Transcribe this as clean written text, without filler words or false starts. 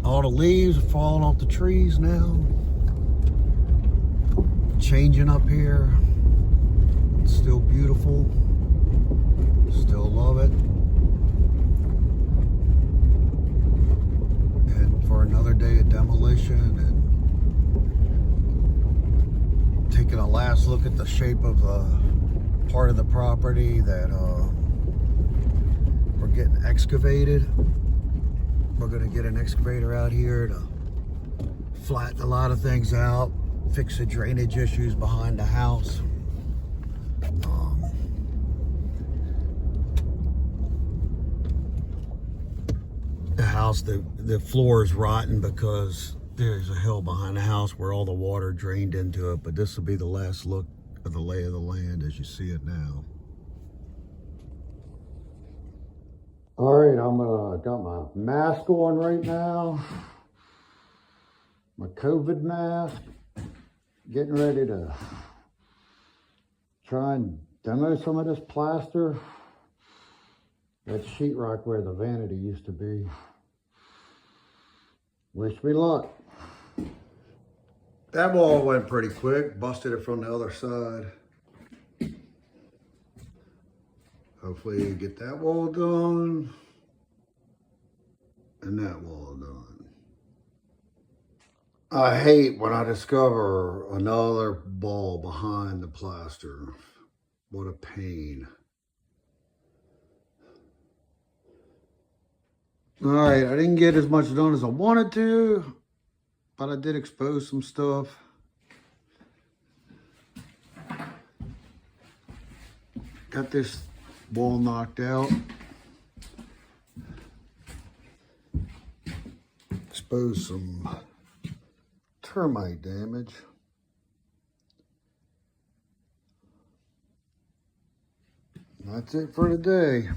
All the leaves are falling off the trees now. Changing up here. It's still beautiful. Still love it. And for another day of demolition and taking a last look at the shape of the part of the property that we're getting excavated. We're gonna get an excavator out here to flatten a lot of things out, fix the drainage issues behind the house. The house, the floor is rotten because there's a hill behind the house where all the water drained into it, but this will be the last look of the lay of the land as you see it now. All right, got my mask on right now. My COVID mask. Getting ready to try and demo some of this plaster. That sheetrock where the vanity used to be. Wish me luck. That wall went pretty quick. Busted it from the other side. Hopefully you get that wall done. And that wall done. I hate when I discover another ball behind the plaster. What a pain. All right, I didn't get as much done as I wanted to, but I did expose some stuff. Got this wall knocked out. Exposed some termite damage. That's it for today.